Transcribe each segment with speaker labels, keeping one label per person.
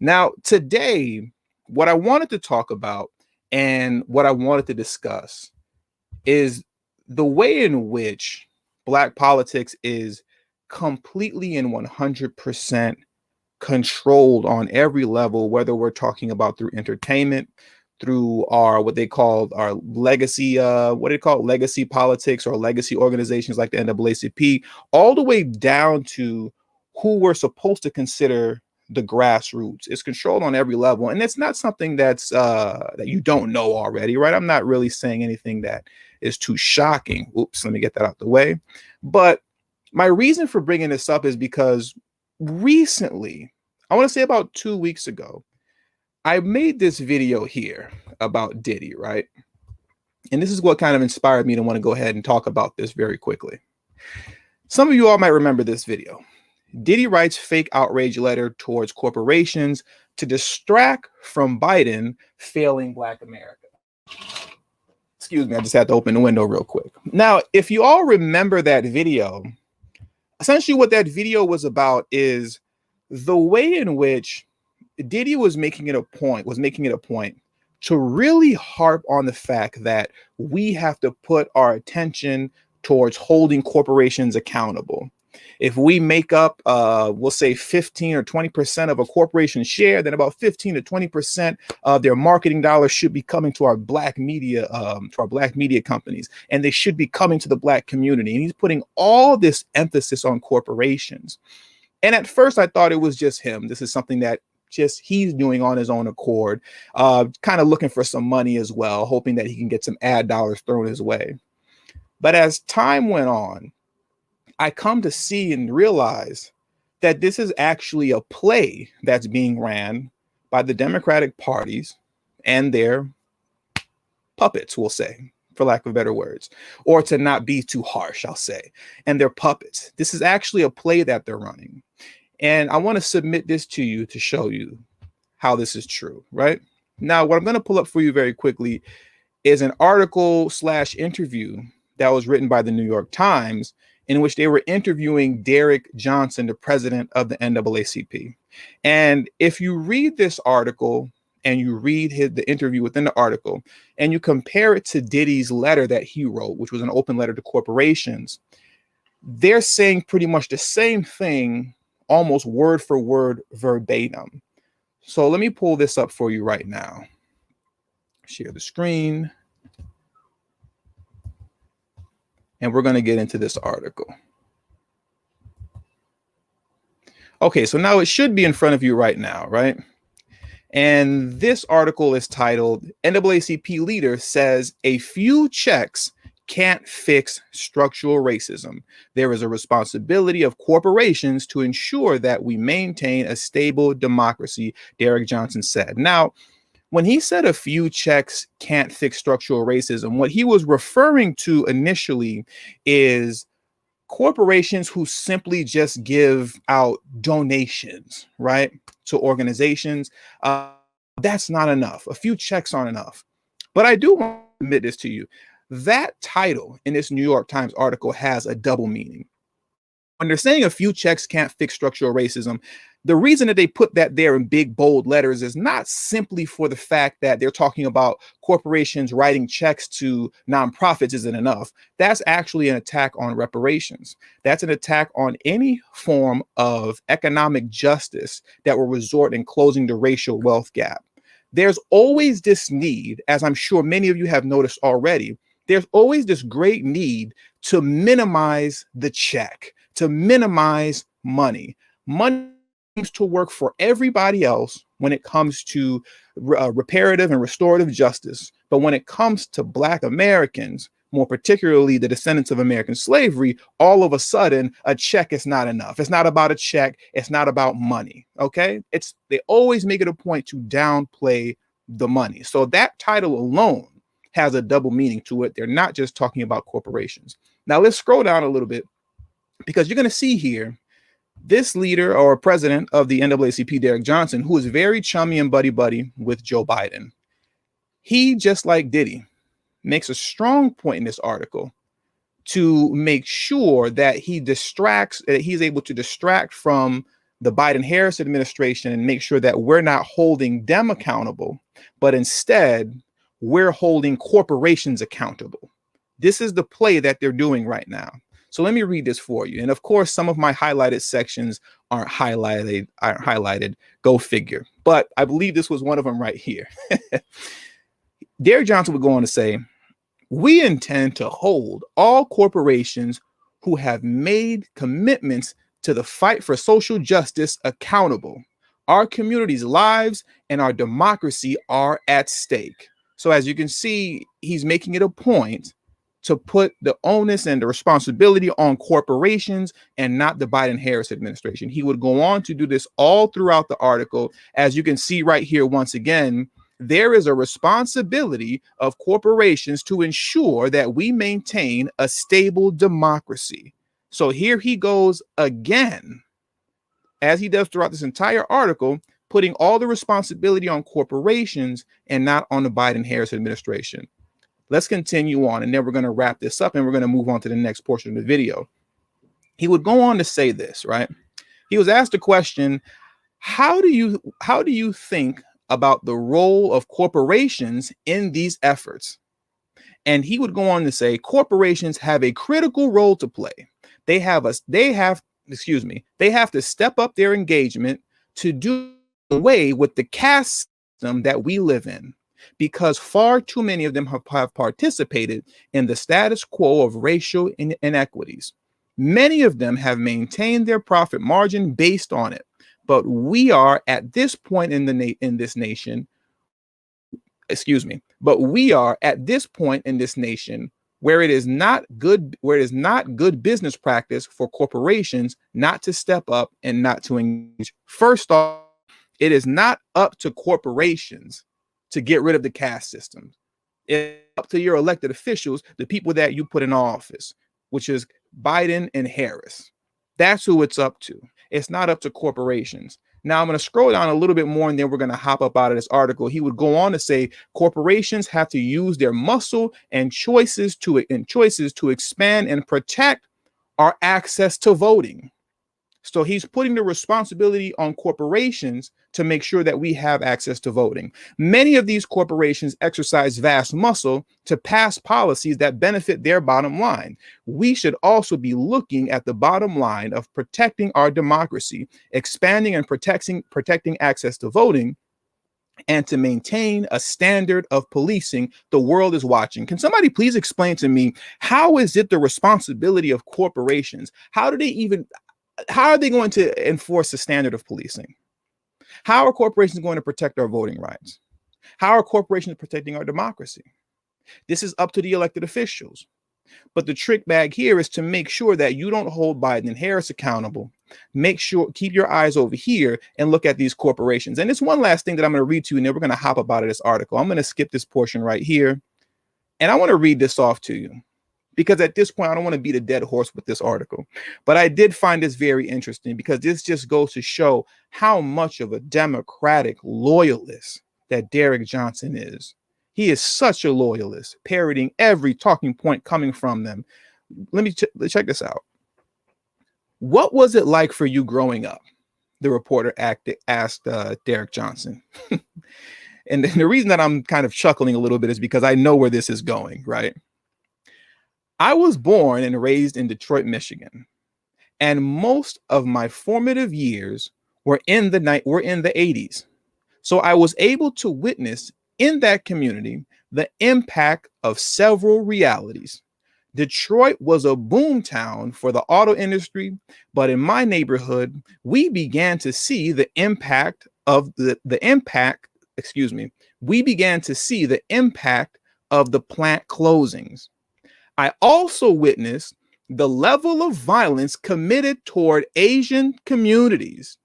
Speaker 1: Now, today, what I wanted to talk about and what I wanted to discuss is the way in which Black politics is completely and 100% controlled on every level, whether we're talking about through entertainment, through our what they call our legacy, what do they call it? Legacy politics or legacy organizations like the NAACP, all the way down to who we're supposed to consider the grassroots. It's controlled on every level, and it's not something that you don't know already, right? I'm not really saying anything that is too shocking. Oops, let me get that out the way. But my reason for bringing this up is because recently, I want to say about 2 weeks ago, I made this video here about Diddy, right? And this is what kind of inspired me to want to go ahead and talk about this very quickly. Some of you all might remember this video. Diddy writes fake outrage letter towards corporations to distract from Biden failing Black America. Excuse me, I just had to open the window real quick. Now, if you all remember that video, essentially what that video was about is the way in which Diddy was making it a point to really harp on the fact that we have to put our attention towards holding corporations accountable. If we make up, we'll say 15 or 20% of a corporation share, then about 15 to 20% of their marketing dollars should be coming to our Black media, companies, and they should be coming to the Black community. And he's putting all this emphasis on corporations. And at first I thought it was just him. This is something that just he's doing on his own accord, kind of looking for some money as well, hoping that he can get some ad dollars thrown his way. But as time went on, I come to see and realize that this is actually a play that's being ran by the Democratic parties and their puppets, we'll say, for lack of better words, or to not be too harsh, I'll say, and their puppets. This is actually a play that they're running. And I want to submit this to you to show you how this is true, right? Now, what I'm going to pull up for you very quickly is an article / interview that was written by the New York Times in which they were interviewing Derek Johnson, the president of the NAACP. And if you read this article and you read the interview within the article and you compare it to Diddy's letter that he wrote, which was an open letter to corporations, they're saying pretty much the same thing, almost word for word verbatim. So let me pull this up for you right now. Share the screen. And we're going to get into this article. Okay, so now it should be in front of you right now, right? And this article is titled, NAACP leader says a few checks can't fix structural racism. There is a responsibility of corporations to ensure that we maintain a stable democracy, Derek Johnson said. Now, when he said a few checks can't fix structural racism, what he was referring to initially is corporations who simply just give out donations, right, to organizations. That's not enough. A few checks aren't enough. But I do want to admit this to you. That title in this New York Times article has a double meaning. When they're saying a few checks can't fix structural racism, the reason that they put that there in big, bold letters is not simply for the fact that they're talking about corporations writing checks to nonprofits isn't enough. That's actually an attack on reparations. That's an attack on any form of economic justice that will result in closing the racial wealth gap. There's always this need, as I'm sure many of you have noticed already, there's always this great need to minimize the check, to minimize money. Money seems to work for everybody else when it comes to reparative and restorative justice. But when it comes to Black Americans, more particularly the descendants of American slavery, all of a sudden, a check is not enough. It's not about a check. It's not about money. Okay. They always make it a point to downplay the money. So that title alone has a double meaning to it. They're not just talking about corporations. Now let's scroll down a little bit, because you're going to see here this leader or president of the NAACP, Derek Johnson, who is very chummy and buddy with Joe Biden. He, just like Diddy, makes a strong point in this article to make sure that he's able to distract from the Biden-Harris administration and make sure that we're not holding them accountable, but instead we're holding corporations accountable. This is the play that they're doing right now. So let me read this for you. And of course, some of my highlighted sections aren't highlighted. Go figure. But I believe this was one of them right here. Derek Johnson would go on to say, we intend to hold all corporations who have made commitments to the fight for social justice accountable. Our communities' lives and our democracy are at stake. So as you can see, he's making it a point to put the onus and the responsibility on corporations and not the Biden-Harris administration. He would go on to do this all throughout the article. As you can see right here, once again, there is a responsibility of corporations to ensure that we maintain a stable democracy. So here he goes again, as he does throughout this entire article, putting all the responsibility on corporations and not on the Biden-Harris administration. Let's continue on, and then we're going to wrap this up and we're going to move on to the next portion of the video. He would go on to say this, right? He was asked a question, how do you think about the role of corporations in these efforts? And he would go on to say, corporations have a critical role to play. They have to step up their engagement to do away with the caste system that we live in, because far too many of them have participated in the status quo of racial inequities. Many of them have maintained their profit margin based on it. But we are at this point in this nation where it is not good business practice for corporations not to step up and not to engage. First off, it is not up to corporations to get rid of the caste system. It's up to your elected officials, the people that you put in office, which is Biden and Harris. That's who it's up to. It's not up to corporations. Now I'm going to scroll down a little bit more and then we're going to hop up out of this article. He would go on to say corporations have to use their muscle and choices to expand and protect our access to voting. So he's putting the responsibility on corporations to make sure that we have access to voting. Many of these corporations exercise vast muscle to pass policies that benefit their bottom line. We should also be looking at the bottom line of protecting our democracy, expanding and protecting access to voting, and to maintain a standard of policing the world is watching. Can somebody please explain to me, how is it the responsibility of corporations? How are they going to enforce the standard of policing? How are corporations going to protect our voting rights? How are corporations protecting our democracy? This is up to the elected officials. But the trick bag here is to make sure that you don't hold Biden and Harris accountable. Keep your eyes over here and look at these corporations. And it's one last thing that I'm going to read to you, and then we're going to hop up out of this article. I'm going to skip this portion right here. And I want to read this off to you, because at this point, I don't want to beat a dead horse with this article. But I did find this very interesting, because this just goes to show how much of a Democratic loyalist that Derek Johnson is. He is such a loyalist, parroting every talking point coming from them. Let me check this out. What was it like for you growing up? The reporter asked Derek Johnson. And the reason that I'm kind of chuckling a little bit is because I know where this is going, right? I was born and raised in Detroit, Michigan, and most of my formative years were in the 80s. So I was able to witness in that community the impact of several realities. Detroit was a boom town for the auto industry, but in my neighborhood, we began to see the impact of the plant closings. I also witnessed the level of violence committed toward Asian communities,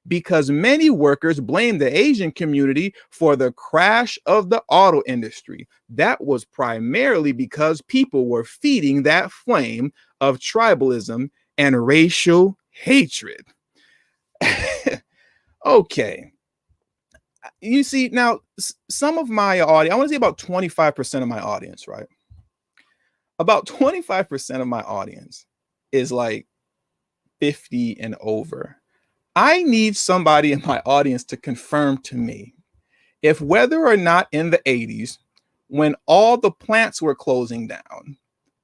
Speaker 1: because many workers blame the Asian community for the crash of the auto industry. That was primarily because people were feeding that flame of tribalism and racial hatred. Okay. You see, now, some of my audience, I want to say about 25% of my audience, right? About 25% of my audience is like 50 and over. I need somebody in my audience to confirm to me if whether or not in the 80s, when all the plants were closing down,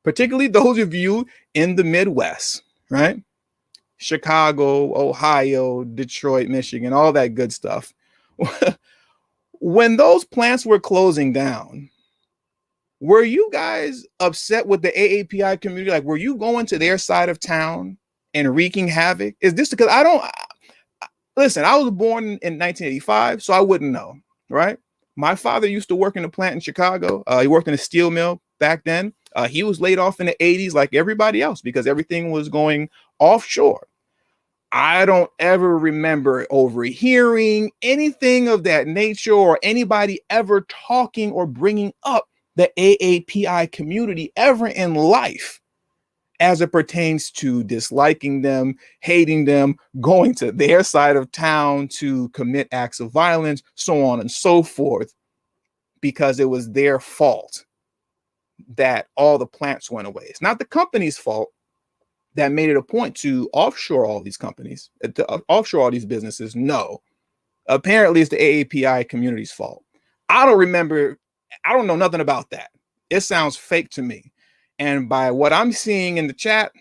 Speaker 1: particularly those of you in the Midwest, right? Chicago, Ohio, Detroit, Michigan, all that good stuff. When those plants were closing down, were you guys upset with the AAPI community? Like, were you going to their side of town and wreaking havoc? Is this because listen, I was born in 1985, so I wouldn't know, right? My father used to work in a plant in Chicago. He worked in a steel mill back then. He was laid off in the 80s like everybody else because everything was going offshore. I don't ever remember overhearing anything of that nature or anybody ever talking or bringing up the AAPI community ever in life as it pertains to disliking them, hating them, going to their side of town to commit acts of violence, so on and so forth, because it was their fault that all the plants went away. It's not the company's fault that made it a point to offshore all these companies, to offshore all these businesses. No, apparently it's the AAPI community's fault. I don't know nothing about that. It sounds fake to me. And by what I'm seeing in the chat,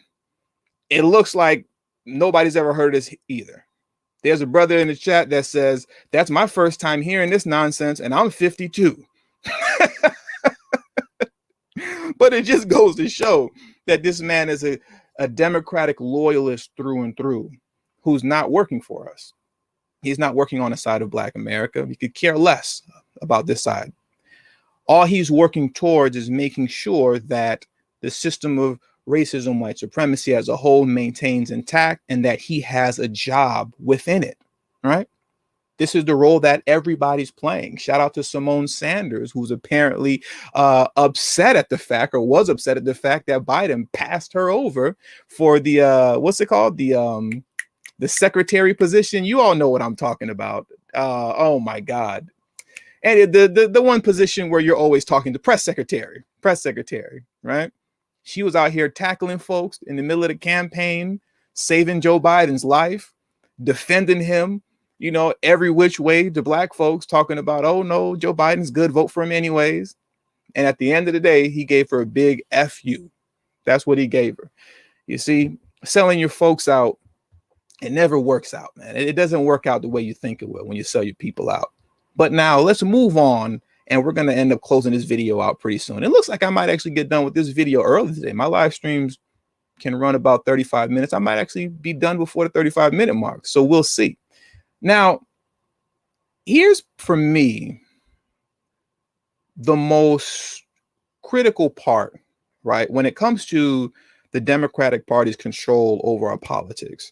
Speaker 1: it looks like nobody's ever heard this either. There's a brother in the chat that says, that's my first time hearing this nonsense, and I'm 52. But it just goes to show that this man is a Democratic loyalist through and through, who's not working for us. He's not working on the side of Black America. He could care less about this side. All he's working towards is making sure that the system of racism, white supremacy as a whole maintains intact, and that he has a job within it, right? This is the role that everybody's playing. Shout out to Simone Sanders, who's apparently upset at the fact, or was upset at the fact, that Biden passed her over for the what's it called? The secretary position. You all know what I'm talking about. Oh my God. And the one position where you're always talking to press secretary, right? She was out here tackling folks in the middle of the campaign, saving Joe Biden's life, defending him, you know, every which way to Black folks, talking about, oh no, Joe Biden's good, vote for him anyways. And at the end of the day, he gave her a big F you. That's what he gave her. You see, selling your folks out, it never works out, man. It doesn't work out the way you think it will when you sell your people out. But now let's move on, and we're going to end up closing this video out pretty soon. It looks like I might actually get done with this video early today. My live streams can run about 35 minutes. I might actually be done before the 35-minute mark. So we'll see. Now, here's for me the most critical part, right? When it comes to the Democratic Party's control over our politics,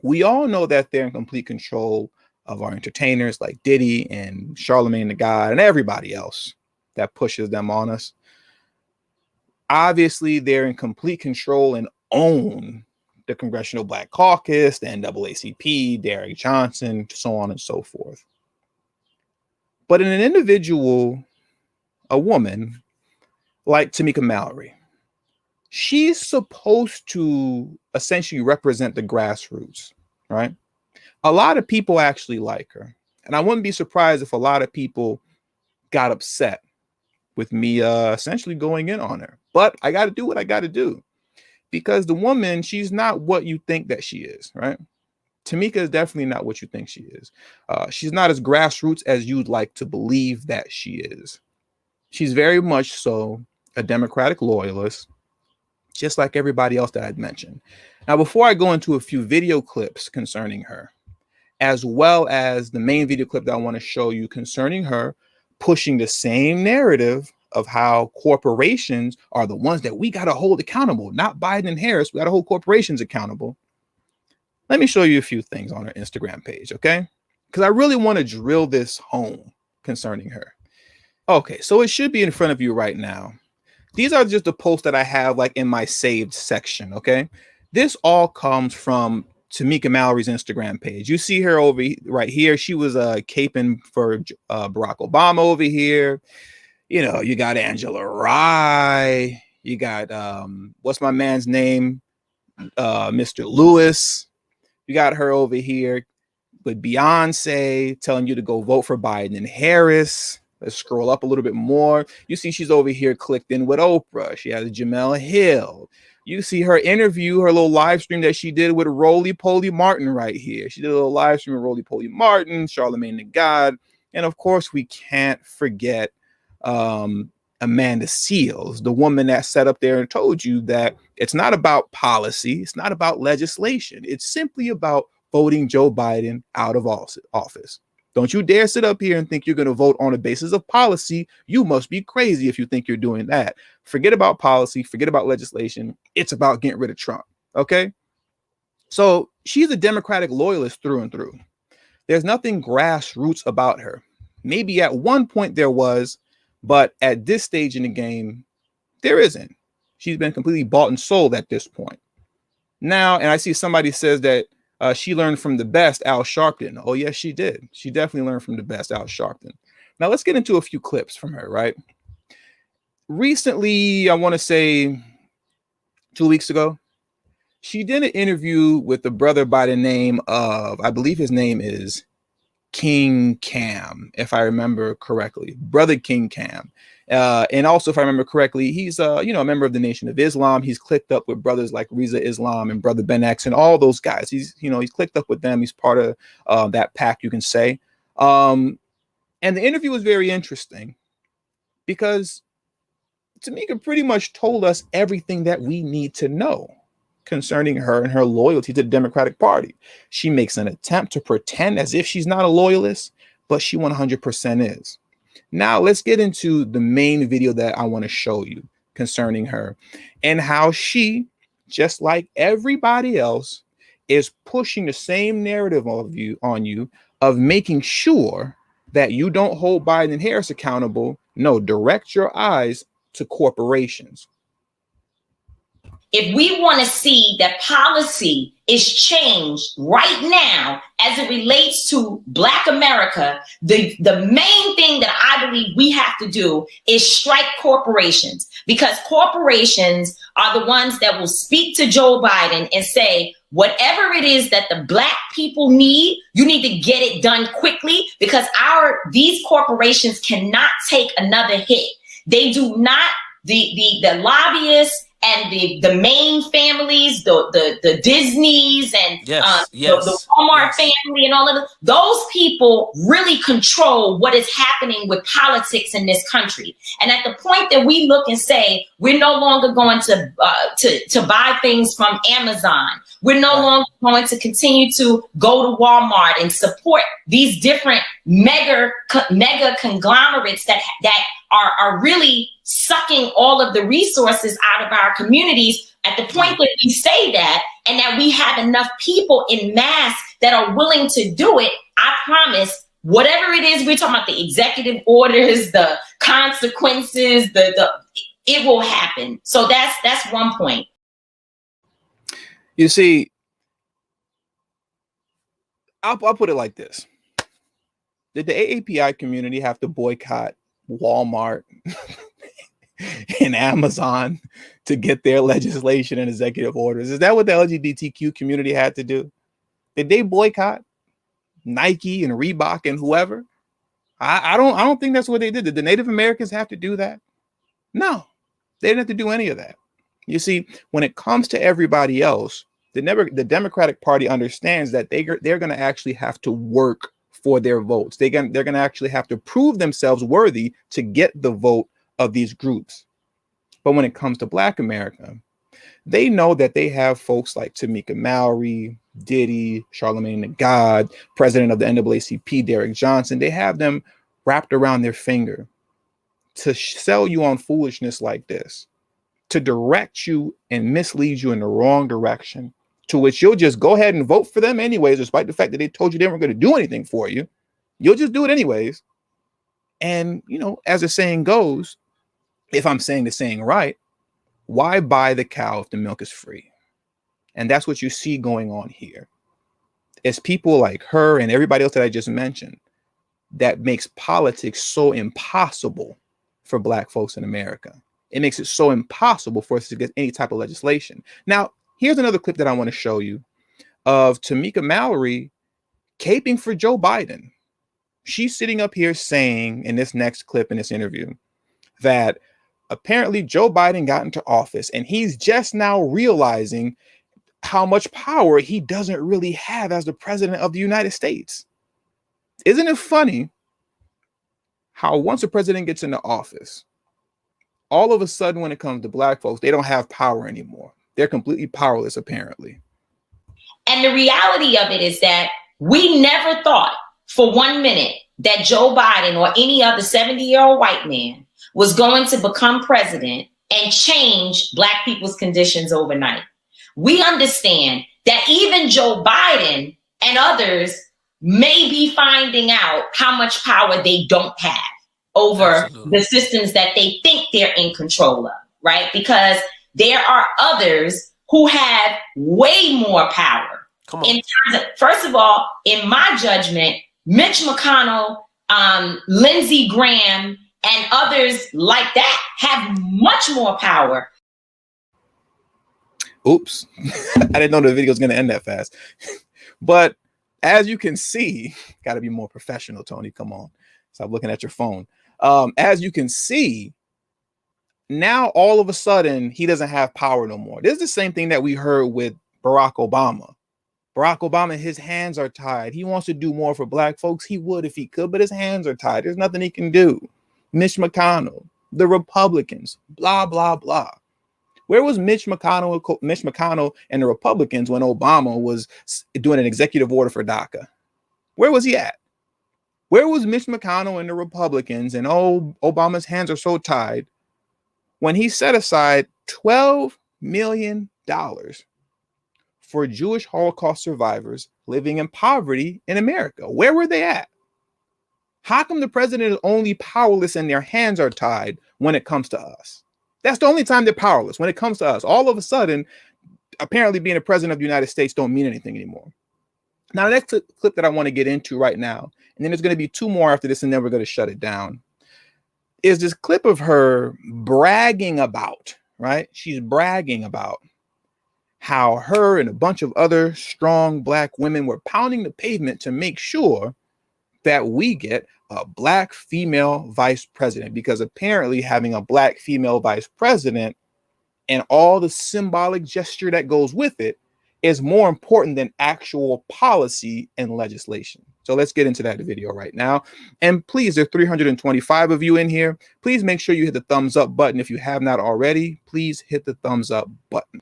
Speaker 1: we all know that they're in complete control of our entertainers like Diddy and Charlemagne the God and everybody else that pushes them on us. Obviously, they're in complete control and own the Congressional Black Caucus, the NAACP, Derek Johnson, so on and so forth. But in an individual, a woman like Tamika Mallory, she's supposed to essentially represent the grassroots, right? A lot of people actually like her. And I wouldn't be surprised if a lot of people got upset with me essentially going in on her. But I got to do what I got to do. Because the woman, she's not what you think that she is, right? Tamika is definitely not what you think she is. She's not as grassroots as you'd like to believe that she is. She's very much so a Democratic loyalist, just like everybody else that I'd mentioned. Now, before I go into a few video clips concerning her, as well as the main video clip that I want to show you concerning her pushing the same narrative of how corporations are the ones that we got to hold accountable, not Biden and Harris. We got to hold corporations accountable. Let me show you a few things on her Instagram page, okay? Because I really want to drill this home concerning her. Okay, so it should be in front of you right now. These are just the posts that I have like in my saved section, okay? This all comes from Tamika Mallory's Instagram page. You see her over right here. She was caping for Barack Obama over here. You know, you got Angela Rye. You got what's my man's name? Mr. Lewis. You got her over here with Beyonce telling you to go vote for Biden and Harris. Let's scroll up a little bit more. You see she's over here clicked in with Oprah. She has Jamel Hill. You see her interview, her little live stream that she did with Roly Poly Martin right here. She did a little live stream with Roly Poly Martin, Charlemagne the God. And of course, we can't forget Amanda Seals, the woman that sat up there and told you that it's not about policy. It's not about legislation. It's simply about voting Joe Biden out of office. Don't you dare sit up here and think you're going to vote on the basis of policy. You must be crazy if you think you're doing that. Forget about policy. Forget about legislation. It's about getting rid of Trump. Okay. So she's a Democratic loyalist through and through. There's nothing grassroots about her. Maybe at one point there was, but at this stage in the game, there isn't. She's been completely bought and sold at this point. Now, and I see somebody says that she learned from the best, Al Sharpton. Oh, yes, she did. She definitely learned from the best, Al Sharpton. Now, let's get into a few clips from her, right? Recently, I want to say 2 weeks ago, she did an interview with a brother by the name of, I believe his name is King Cam, if I remember correctly, Brother King Cam. And also, if I remember correctly, he's a member of the Nation of Islam. He's clicked up with brothers like Reza Islam and Brother Ben X and all those guys. He's clicked up with them. He's part of that pack, you can say. And the interview was very interesting because Tamika pretty much told us everything that we need to know concerning her and her loyalty to the Democratic Party. She makes an attempt to pretend as if she's not a loyalist, but she 100% is. Now let's get into the main video that I want to show you concerning her and how she, just like everybody else, is pushing the same narrative on you of making sure that you don't hold Biden and Harris accountable. No, direct your eyes to corporations.
Speaker 2: If we want to see that policy is changed right now as it relates to Black America, the main thing that I believe we have to do is strike corporations, because corporations are the ones that will speak to Joe Biden and say, whatever it is that the Black people need, you need to get it done quickly, because these corporations cannot take another hit. They do not, the lobbyists and the main families, the Disneys and the Walmart family and all of those people really control what is happening with politics in this country. And at the point that we look and say, we're no longer going to buy things from Amazon, we're no longer going to continue to go to Walmart and support these different mega conglomerates that are really sucking all of the resources out of our communities. At the point that we say that, and that we have enough people in mass that are willing to do it, I promise, whatever it is, we're talking about the executive orders, the consequences, it will happen. So that's one point.
Speaker 1: You see, I'll put it like this. Did the AAPI community have to boycott Walmart and Amazon to get their legislation and executive orders? Is that what the LGBTQ community had to do? Did they boycott Nike and Reebok and whoever? I don't think that's what they did. Did the Native Americans have to do that? No, they didn't have to do any of that. You see, when it comes to everybody else, the Democratic Party understands that they're going to actually have to work for their votes. They're going to actually have to prove themselves worthy to get the vote of these groups. But when it comes to Black America, they know that they have folks like Tamika Mallory, Diddy, Charlemagne the God, president of the NAACP, Derek Johnson. They have them wrapped around their finger to sell you on foolishness like this, to direct you and mislead you in the wrong direction, to which you'll just go ahead and vote for them anyways, despite the fact that they told you they weren't going to do anything for you. You'll just do it anyways. And, as the saying goes, if I'm saying the saying right, why buy the cow if the milk is free? And that's what you see going on here. It's people like her and everybody else that I just mentioned that makes politics so impossible for Black folks in America. It makes it so impossible for us to get any type of legislation. Now, here's another clip that I want to show you of Tamika Mallory caping for Joe Biden. She's sitting up here saying in this next clip in this interview that apparently Joe Biden got into office and he's just now realizing how much power he doesn't really have as the president of the United States. Isn't it funny how once a president gets into office, all of a sudden when it comes to black folks, they don't have power anymore. They're completely powerless, apparently.
Speaker 2: And the reality of it is that we never thought for 1 minute that Joe Biden or any other 70-year-old white man was going to become president and change black people's conditions overnight. We understand that even Joe Biden and others may be finding out how much power they don't have over
Speaker 3: Absolutely.
Speaker 2: the systems that they think they're in control of, right? Because there are others who have way more power.
Speaker 3: Come on.
Speaker 2: In terms of, first of all, in my judgment, Mitch McConnell, Lindsey Graham, and others like that have much more power.
Speaker 1: Oops. I didn't know the video was going to end that fast. But as you can see, got to be more professional, Tony. Come on. Stop looking at your phone. As you can see, now all of a sudden, he doesn't have power no more. This is the same thing that we heard with Barack Obama. Barack Obama, his hands are tied. He wants to do more for black folks. He would if he could, but his hands are tied. There's nothing he can do. Mitch McConnell, the Republicans, blah, blah, blah. Where was Mitch McConnell and the Republicans when Obama was doing an executive order for DACA? Where was he at? Where was Mitch McConnell and the Republicans and Obama's hands are so tied when he set aside $12 million for Jewish Holocaust survivors living in poverty in America? Where were they at? How come the president is only powerless and their hands are tied when it comes to us? That's the only time they're powerless, when it comes to us. All of a sudden, apparently being a president of the United States don't mean anything anymore. Now, the next clip that I want to get into right now, and then there's going to be two more after this, and then we're going to shut it down, is this clip of her bragging about, right? She's bragging about how her and a bunch of other strong black women were pounding the pavement to make sure that we get a black female vice president, because apparently having a black female vice president and all the symbolic gesture that goes with it is more important than actual policy and legislation. So let's get into that video right now. And please, there's 325 of you in here. Please make sure you hit the thumbs up button. If you have not already, please hit the thumbs up button.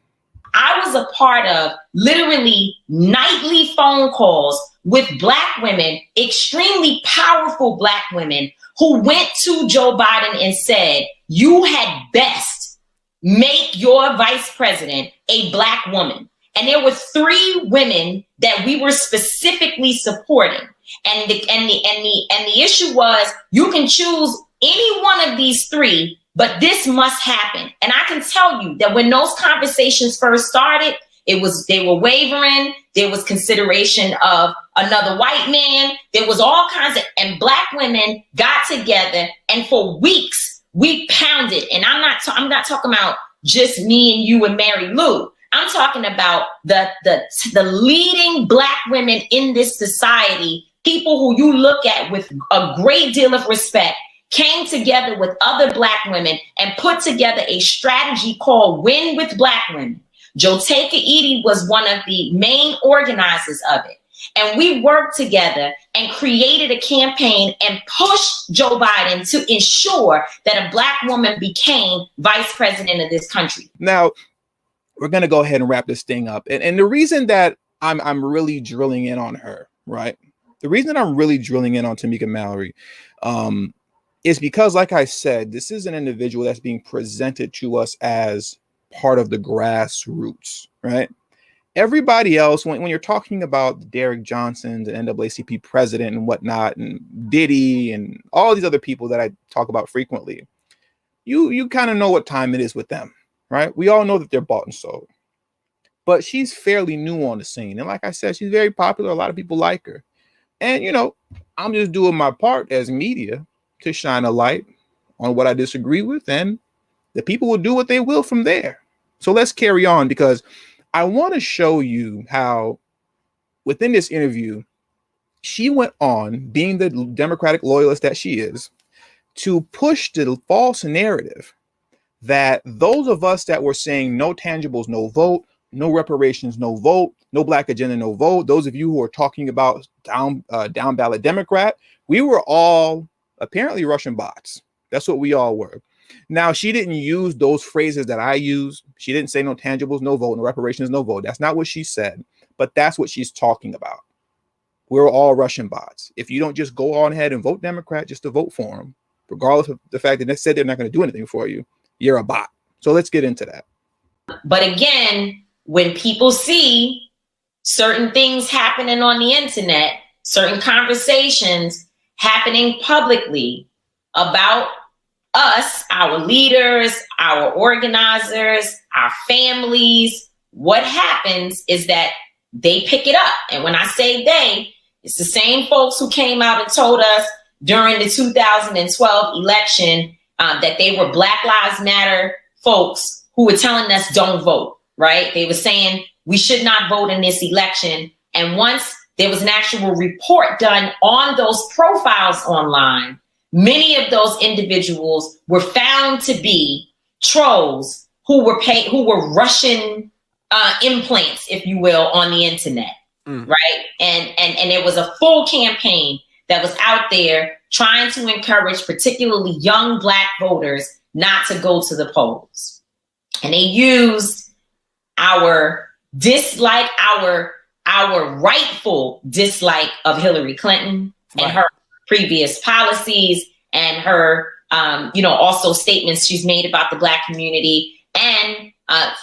Speaker 2: I was a part of literally nightly phone calls with black women, extremely powerful black women, who went to Joe Biden and said, you had best make your vice president a black woman. And there were 3 women that we were specifically supporting. And the issue was, you can choose any one of these 3, but this must happen. And I can tell you that when those conversations first started, they were wavering. There was consideration of another white man. There was all kinds of, and black women got together, and for weeks we pounded. And I'm not talking about just me and you and Mary Lou. I'm talking about the leading black women in this society, people who you look at with a great deal of respect, came together with other black women and put together a strategy called Win with Black Women. Joteka Edie was one of the main organizers of it. And we worked together and created a campaign and pushed Joe Biden to ensure that a black woman became vice president of this country.
Speaker 1: Now, we're going to go ahead and wrap this thing up. And the reason that I'm really drilling in on her, right? The reason I'm really drilling in on Tamika Mallory is because, like I said, this is an individual that's being presented to us as part of the grassroots, right? Everybody else, when you're talking about Derek Johnson, the NAACP president and whatnot, and Diddy and all these other people that I talk about frequently, you kind of know what time it is with them, right? We all know that they're bought and sold. But she's fairly new on the scene. And like I said, she's very popular. A lot of people like her. And, you know, I'm just doing my part as media to shine a light on what I disagree with, and the people will do what they will from there. So let's carry on, because I want to show you how within this interview, she went on, being the Democratic loyalist that she is, to push the false narrative that those of us that were saying no tangibles, no vote, no reparations, no vote, no black agenda, no vote, those of you who are talking about down ballot Democrat, we were all apparently Russian bots. That's what we all were. Now, she didn't use those phrases that I use. She didn't say no tangibles, no vote, no reparations, no vote. That's not what she said, but that's what she's talking about. We're all Russian bots. If you don't just go on ahead and vote Democrat just to vote for them, regardless of the fact that they said they're not going to do anything for you, you're a bot. So let's get into that.
Speaker 2: But again, when people see certain things happening on the internet, certain conversations happening publicly about us, our leaders, our organizers, our families, what happens is that they pick it up. And when I say they, it's the same folks who came out and told us during the 2012 election that they were Black Lives Matter folks who were telling us don't vote, right? They were saying we should not vote in this election. And once there was an actual report done on those profiles online, many of those individuals were found to be trolls who were Russian implants, if you will, on the internet, right? And it was a full campaign that was out there trying to encourage particularly young Black voters not to go to the polls. And they used our dislike, our rightful dislike of Hillary Clinton and her previous policies and her, also statements she's made about the Black community and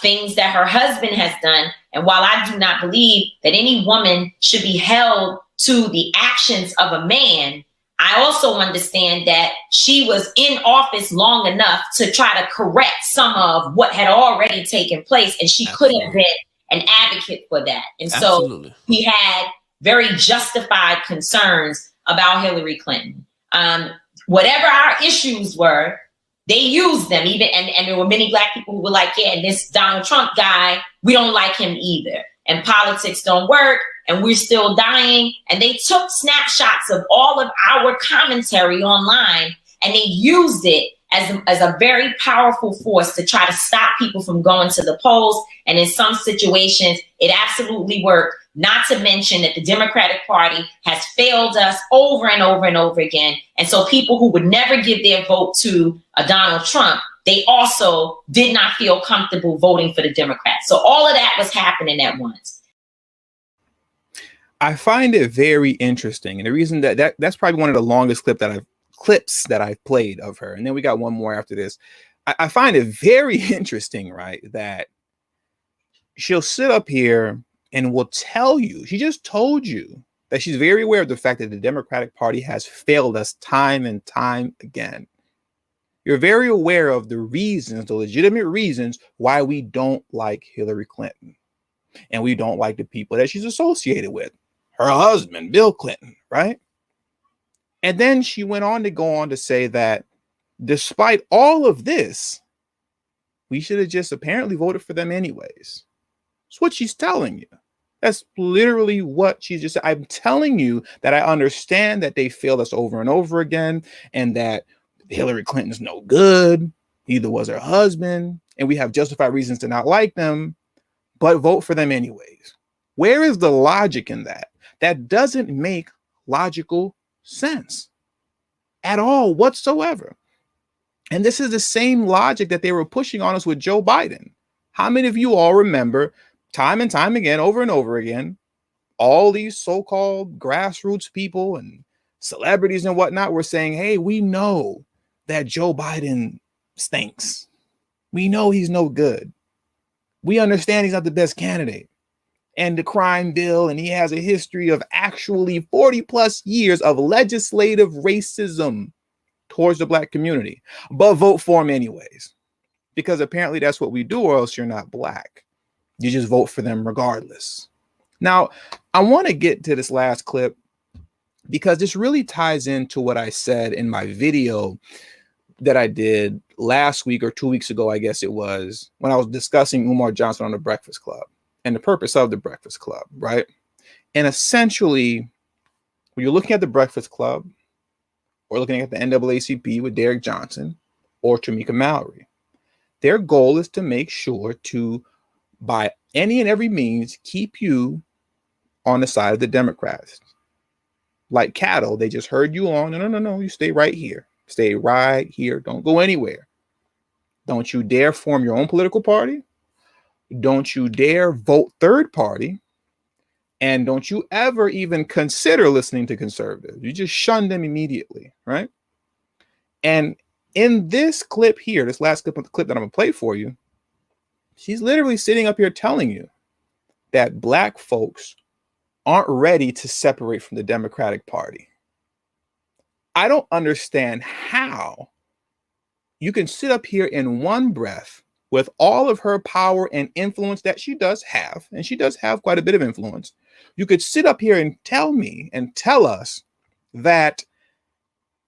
Speaker 2: things that her husband has done. And while I do not believe that any woman should be held to the actions of a man, I also understand that she was in office long enough to try to correct some of what had already taken place. And she could have been an advocate for that. And so he had very justified concerns about Hillary Clinton. Whatever our issues were, they used them even. And there were many Black people who were like, yeah, and this Donald Trump guy, we don't like him either. And politics don't work. And we're still dying. And they took snapshots of all of our commentary online and they used it as a very powerful force to try to stop people from going to the polls. And in some situations, it absolutely worked. Not to mention that the Democratic Party has failed us over and over and over again. And so people who would never give their vote to a Donald Trump, they also did not feel comfortable voting for the Democrats. So all of that was happening at once.
Speaker 1: I find it very interesting. And the reason that's probably one of the longest clips that I've played of her. And then we got one more after this. I find it very interesting, right? That she'll sit up here and will tell you, she just told you that she's very aware of the fact that the Democratic Party has failed us time and time again. You're very aware of the reasons, the legitimate reasons why we don't like Hillary Clinton. And we don't like the people that she's associated with. Her husband, Bill Clinton, right? And then she went on to say that despite all of this, we should have just apparently voted for them anyways. That's what she's telling you. That's literally what she just said. I'm telling you that I understand that they failed us over and over again and that Hillary Clinton's no good. Neither was her husband. And we have justified reasons to not like them, but vote for them anyways. Where is the logic in that? That doesn't make logical sense at all whatsoever. And this is the same logic that they were pushing on us with Joe Biden. How many of you all remember time and time again, over and over again, all these so-called grassroots people and celebrities and whatnot were saying, hey, we know that Joe Biden stinks. We know he's no good. We understand he's not the best candidate. And the crime bill, and he has a history of actually 40 plus years of legislative racism towards the Black community, but vote for him anyways, because apparently that's what we do, or else you're not Black. You just vote for them regardless. Now, I want to get to this last clip because this really ties into what I said in my video that I did last week or 2 weeks ago, I guess it was, when I was discussing Umar Johnson on the Breakfast Club and the purpose of the Breakfast Club, right? And essentially, when you're looking at the Breakfast Club or looking at the NAACP with Derek Johnson or Tamika Mallory, their goal is to make sure to, by any and every means, keep you on the side of the Democrats. Like cattle, they just herd you on. No, you stay right here. Stay right here. Don't go anywhere. Don't you dare form your own political party. Don't you dare vote third party. And don't you ever even consider listening to conservatives. You just shun them immediately, right? And in this clip here, this last clip that I'm going to play for you, she's literally sitting up here telling you that Black folks aren't ready to separate from the Democratic Party. I don't understand how you can sit up here in one breath with all of her power and influence that she does have, and she does have quite a bit of influence. You could sit up here and tell me and tell us that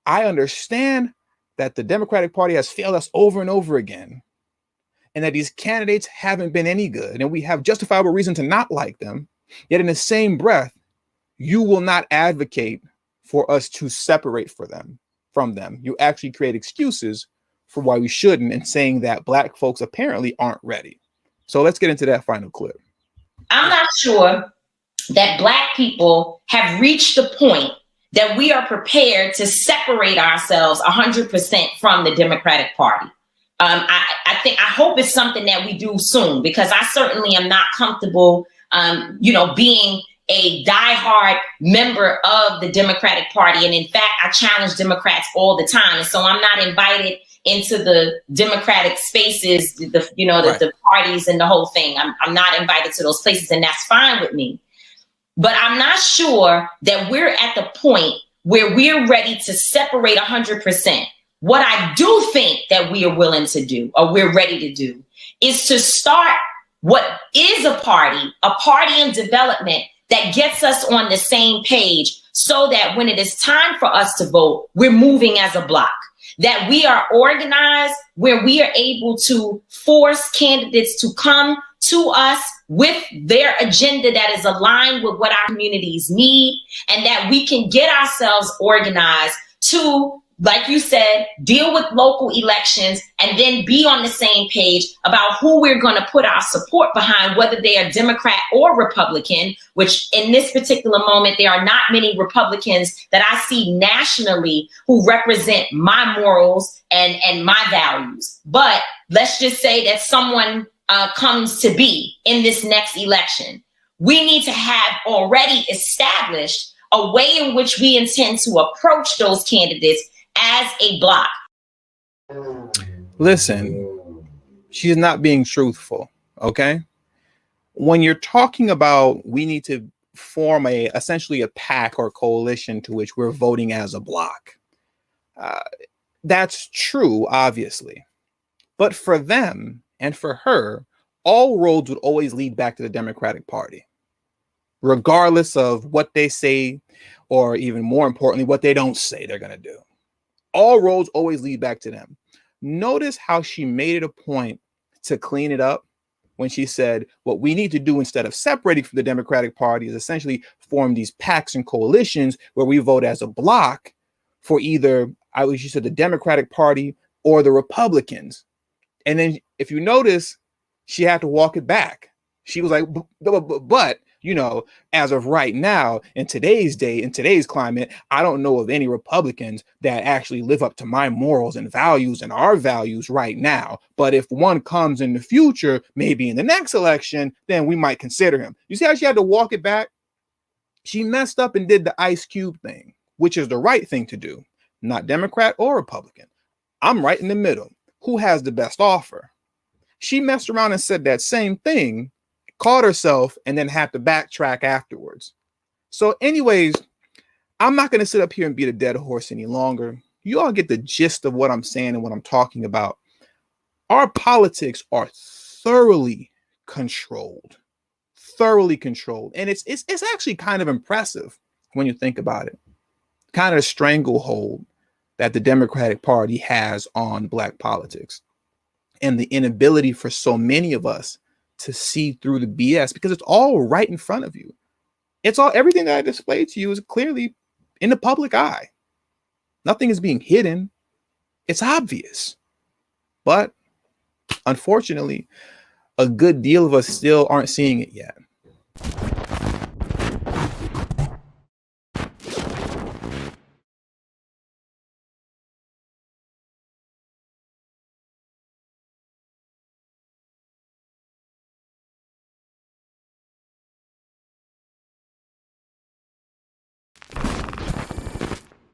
Speaker 1: I understand that the Democratic Party has failed us over and over again, and that these candidates haven't been any good, and we have justifiable reason to not like them. Yet in the same breath, you will not advocate for us to separate from them. You actually create excuses for why we shouldn't, and saying that Black folks apparently aren't ready. So let's get into that final clip.
Speaker 2: I'm not sure that Black people have reached the point that we are prepared to separate ourselves 100% from the Democratic Party. I hope it's something that we do soon, because I certainly am not comfortable, being a diehard member of the Democratic Party. And in fact, I challenge Democrats all the time. And so I'm not invited into the Democratic spaces, the parties and the whole thing. I'm not invited to those places, and that's fine with me. But I'm not sure that we're at the point where we're ready to separate 100%. What I do think that we are willing to do, or we're ready to do, is to start what is a party in development that gets us on the same page, so that when it is time for us to vote, we're moving as a block, that we are organized, where we are able to force candidates to come to us with their agenda that is aligned with what our communities need, and that we can get ourselves organized to, like you said, deal with local elections, and then be on the same page about who we're going to put our support behind, whether they are Democrat or Republican, which in this particular moment, there are not many Republicans that I see nationally who represent my morals and my values. But let's just say that someone comes to be in this next election. We need to have already established a way in which we intend to approach those candidates as a block.
Speaker 1: Listen, she's not being truthful, okay? When you're talking about we need to form essentially a pack or coalition to which we're voting as a block, that's true, obviously. But for them and for her, all roads would always lead back to the Democratic Party, regardless of what they say, or even more importantly, what they don't say they're going to do. All roads always lead back to them. Notice how she made it a point to clean it up when she said, what we need to do instead of separating from the Democratic Party is essentially form these packs and coalitions where we vote as a block for either, she said, the Democratic Party or the Republicans. And then if you notice, she had to walk it back. She was like, but as of right now, in today's day, in today's climate, I don't know of any Republicans that actually live up to my morals and values and our values right now. But if one comes in the future, maybe in the next election, then we might consider him. You see how she had to walk it back? She messed up and did the Ice Cube thing, which is the right thing to do. Not Democrat or Republican. I'm right in the middle. Who has the best offer? She messed around and said that same thing, caught herself, and then had to backtrack afterwards. So anyways, I'm not going to sit up here and beat a dead horse any longer. You all get the gist of what I'm saying and what I'm talking about. Our politics are thoroughly controlled. And it's actually kind of impressive when you think about it. Kind of a stranglehold that the Democratic Party has on Black politics, and the inability for so many of us to see through the BS, because it's all right in front of you. It's all, everything that I displayed to you is clearly in the public eye. Nothing is being hidden. It's obvious. But unfortunately, a good deal of us still aren't seeing it yet.